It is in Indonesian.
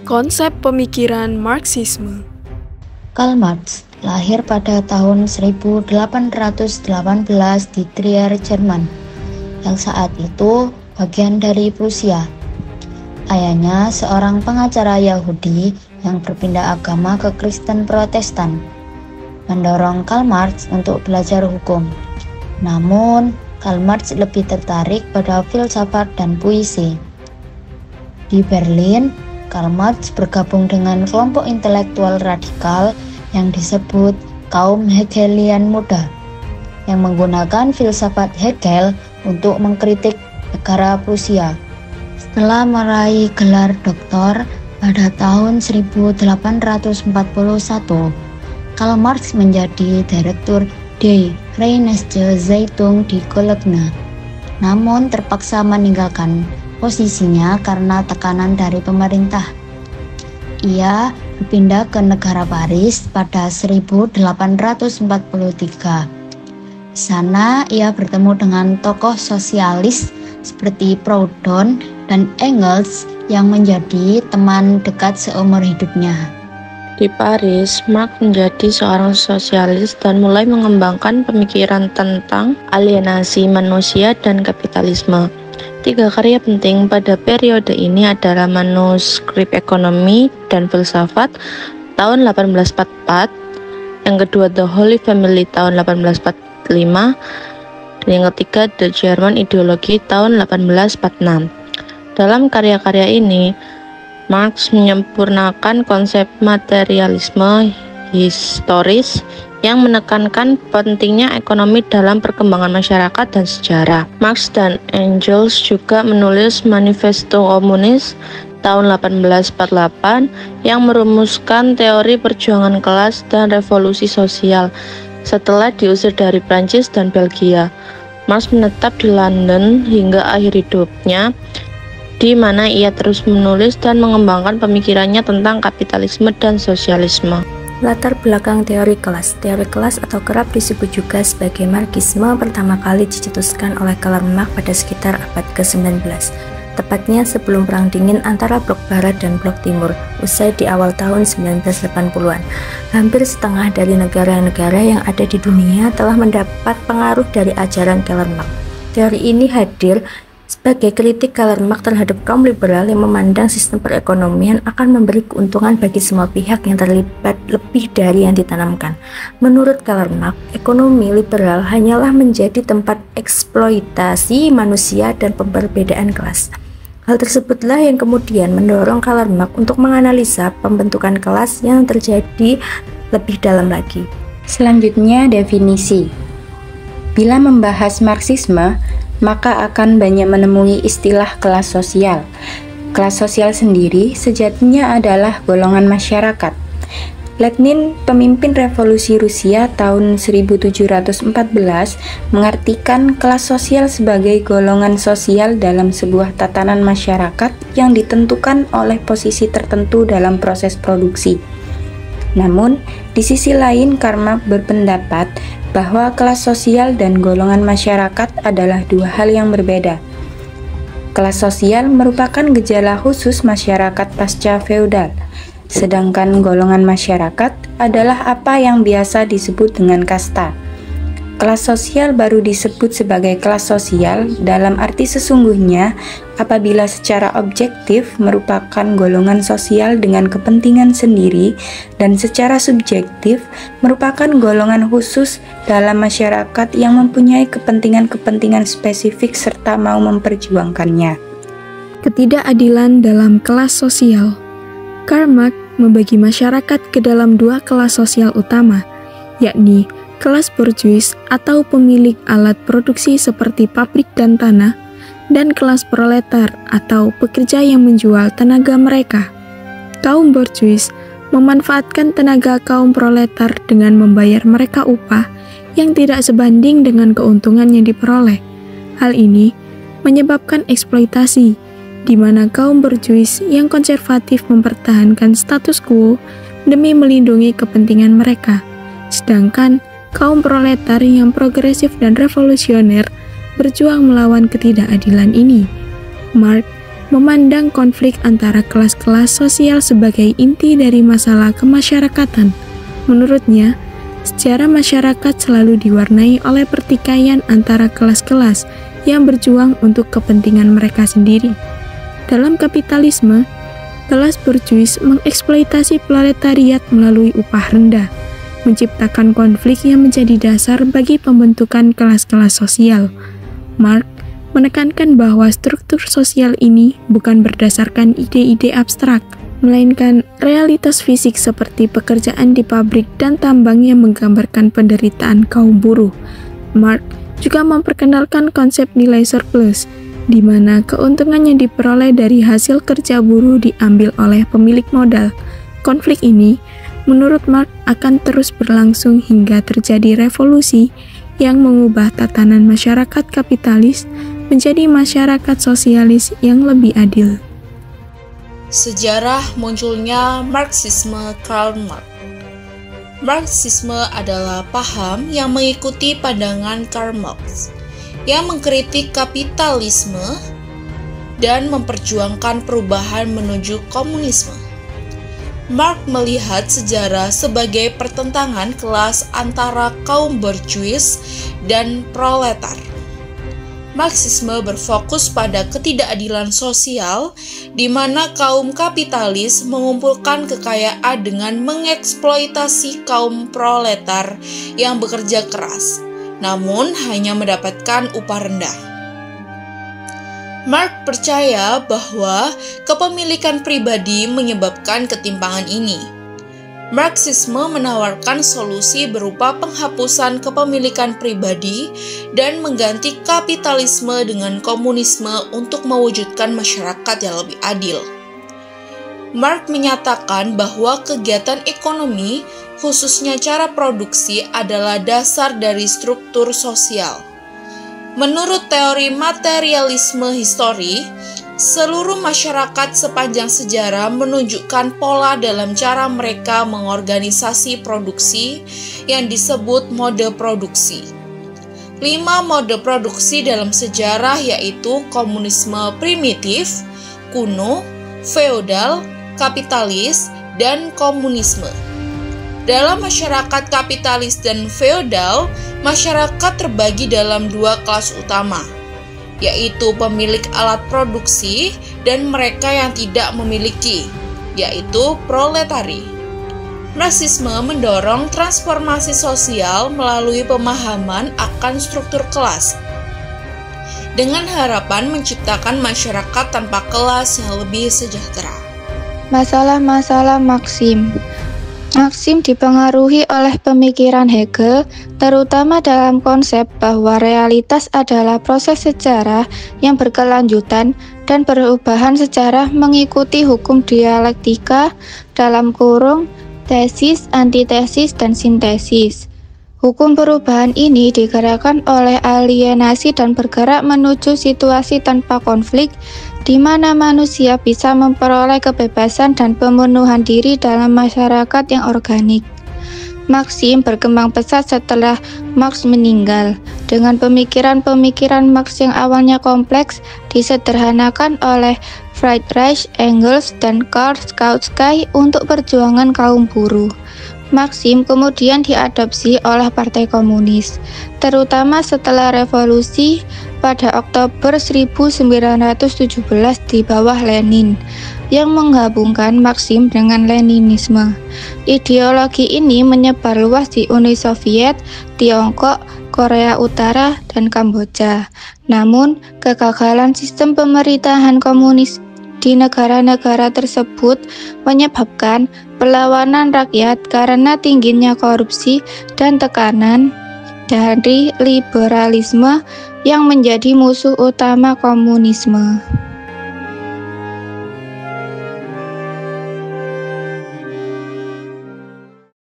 Konsep pemikiran Marxisme. Karl Marx lahir pada tahun 1818 di Trier, Jerman, yang saat itu bagian dari Prusia. Ayahnya seorang pengacara Yahudi yang berpindah agama ke Kristen Protestan, mendorong Karl Marx untuk belajar hukum. Namun, Karl Marx lebih tertarik pada filsafat dan puisi. Di Berlin, Karl Marx bergabung dengan kelompok intelektual radikal yang disebut kaum Hegelian muda, yang menggunakan filsafat Hegel untuk mengkritik negara Prusia. Setelah meraih gelar doktor pada tahun 1841, Karl Marx menjadi direktur Die Rheinische Zeitung di Cologne, namun terpaksa meninggalkan posisinya karena tekanan dari pemerintah. Ia berpindah ke negara Paris pada 1843. Di sana ia bertemu dengan tokoh sosialis seperti Proudhon dan Engels yang menjadi teman dekat seumur hidupnya. Di Paris, Marx menjadi seorang sosialis dan mulai mengembangkan pemikiran tentang alienasi manusia dan kapitalisme. 3 karya penting pada periode ini adalah manuskrip ekonomi dan filsafat tahun 1844, yang kedua The Holy Family tahun 1845, dan yang ketiga The German Ideology tahun 1846. Dalam karya-karya ini, Marx menyempurnakan konsep materialisme historis yang menekankan pentingnya ekonomi dalam perkembangan masyarakat dan sejarah. Marx dan Engels juga menulis Manifesto Komunis tahun 1848 yang merumuskan teori perjuangan kelas dan revolusi sosial. Setelah diusir dari Prancis dan Belgia, Marx menetap di London hingga akhir hidupnya, di mana ia terus menulis dan mengembangkan pemikirannya tentang kapitalisme dan sosialisme. Latar belakang teori kelas. Teori kelas atau kerap disebut juga sebagai Marxisme pertama kali dicetuskan oleh Karl Marx pada sekitar abad ke-19, tepatnya sebelum Perang Dingin antara Blok Barat dan Blok Timur, usai di awal tahun 1980-an. Hampir setengah dari negara-negara yang ada di dunia telah mendapat pengaruh dari ajaran Karl Marx. Teori ini hadir sebagai kritik Karl Marx terhadap kaum liberal yang memandang sistem perekonomian akan memberi keuntungan bagi semua pihak yang terlibat lebih dari yang ditanamkan. Menurut Karl Marx, ekonomi liberal hanyalah menjadi tempat eksploitasi manusia dan perbedaan kelas. Hal tersebutlah yang kemudian mendorong Karl Marx untuk menganalisa pembentukan kelas yang terjadi lebih dalam lagi. Selanjutnya, definisi. Bila membahas Marxisme, maka akan banyak menemui istilah kelas sosial. Kelas sosial sendiri sejatinya adalah golongan masyarakat. Lenin, pemimpin revolusi Rusia tahun 1714, mengartikan kelas sosial sebagai golongan sosial dalam sebuah tatanan masyarakat yang ditentukan oleh posisi tertentu dalam proses produksi. Namun, di sisi lain, Karl Marx berpendapat bahwa kelas sosial dan golongan masyarakat adalah 2 hal yang berbeda. Kelas sosial merupakan gejala khusus masyarakat pasca feodal, sedangkan golongan masyarakat adalah apa yang biasa disebut dengan kasta. Kelas sosial baru disebut sebagai kelas sosial dalam arti sesungguhnya apabila secara objektif merupakan golongan sosial dengan kepentingan sendiri dan secara subjektif merupakan golongan khusus dalam masyarakat yang mempunyai kepentingan-kepentingan spesifik serta mau memperjuangkannya. Ketidakadilan dalam kelas sosial. Karl Marx membagi masyarakat ke dalam 2 kelas sosial utama, yakni kelas borjuis atau pemilik alat produksi seperti pabrik dan tanah, dan kelas proletar atau pekerja yang menjual tenaga mereka. Kaum borjuis memanfaatkan tenaga kaum proletar dengan membayar mereka upah yang tidak sebanding dengan keuntungan yang diperoleh. Hal ini menyebabkan eksploitasi, di mana kaum borjuis yang konservatif mempertahankan status quo demi melindungi kepentingan mereka, sedangkan kaum proletar yang progresif dan revolusioner berjuang melawan ketidakadilan ini. Marx memandang konflik antara kelas-kelas sosial sebagai inti dari masalah kemasyarakatan. Menurutnya, sejarah masyarakat selalu diwarnai oleh pertikaian antara kelas-kelas yang berjuang untuk kepentingan mereka sendiri. Dalam kapitalisme, kelas borjuis mengeksploitasi proletariat melalui upah rendah, menciptakan konflik yang menjadi dasar bagi pembentukan kelas-kelas sosial. Marx menekankan bahwa struktur sosial ini bukan berdasarkan ide-ide abstrak, melainkan realitas fisik seperti pekerjaan di pabrik dan tambang yang menggambarkan penderitaan kaum buruh. Marx juga memperkenalkan konsep nilai surplus, di mana keuntungan yang diperoleh dari hasil kerja buruh diambil oleh pemilik modal. Konflik ini, menurut Marx, akan terus berlangsung hingga terjadi revolusi yang mengubah tatanan masyarakat kapitalis menjadi masyarakat sosialis yang lebih adil. Sejarah munculnya Marxisme Karl Marx. Marxisme adalah paham yang mengikuti pandangan Karl Marx, yang mengkritik kapitalisme dan memperjuangkan perubahan menuju komunisme. Marx melihat sejarah sebagai pertentangan kelas antara kaum borjuis dan proletar. Marxisme berfokus pada ketidakadilan sosial, di mana kaum kapitalis mengumpulkan kekayaan dengan mengeksploitasi kaum proletar yang bekerja keras, namun hanya mendapatkan upah rendah. Marx percaya bahwa kepemilikan pribadi menyebabkan ketimpangan ini. Marxisme menawarkan solusi berupa penghapusan kepemilikan pribadi dan mengganti kapitalisme dengan komunisme untuk mewujudkan masyarakat yang lebih adil. Marx menyatakan bahwa kegiatan ekonomi, khususnya cara produksi, adalah dasar dari struktur sosial. Menurut teori materialisme histori, seluruh masyarakat sepanjang sejarah menunjukkan pola dalam cara mereka mengorganisasi produksi yang disebut mode produksi. 5 mode produksi dalam sejarah yaitu komunisme primitif, kuno, feodal, kapitalis, dan komunisme. Dalam masyarakat kapitalis dan feodal, masyarakat terbagi dalam 2 kelas utama, yaitu pemilik alat produksi dan mereka yang tidak memiliki, yaitu proletari. Marxisme mendorong transformasi sosial melalui pemahaman akan struktur kelas, dengan harapan menciptakan masyarakat tanpa kelas yang lebih sejahtera. Masalah-masalah Maxim. Maxim dipengaruhi oleh pemikiran Hegel, terutama dalam konsep bahwa realitas adalah proses sejarah yang berkelanjutan dan perubahan sejarah mengikuti hukum dialektika dalam kurung tesis, antitesis, dan sintesis. Hukum perubahan ini digerakkan oleh alienasi dan bergerak menuju situasi tanpa konflik, di mana manusia bisa memperoleh kebebasan dan pemenuhan diri dalam masyarakat yang organik. Maxim berkembang pesat setelah Marx meninggal. Dengan pemikiran-pemikiran Marx yang awalnya kompleks, disederhanakan oleh Friedrich Engels dan Karl Kautsky untuk perjuangan kaum buruh. Maxim kemudian diadopsi oleh Partai Komunis, terutama setelah revolusi pada Oktober 1917 di bawah Lenin, yang menggabungkan Maxim dengan Leninisme. Ideologi ini menyebar luas di Uni Soviet, Tiongkok, Korea Utara, dan Kamboja. Namun, kegagalan sistem pemerintahan komunis di negara-negara tersebut menyebabkan perlawanan rakyat karena tingginya korupsi dan tekanan dari liberalisme yang menjadi musuh utama komunisme.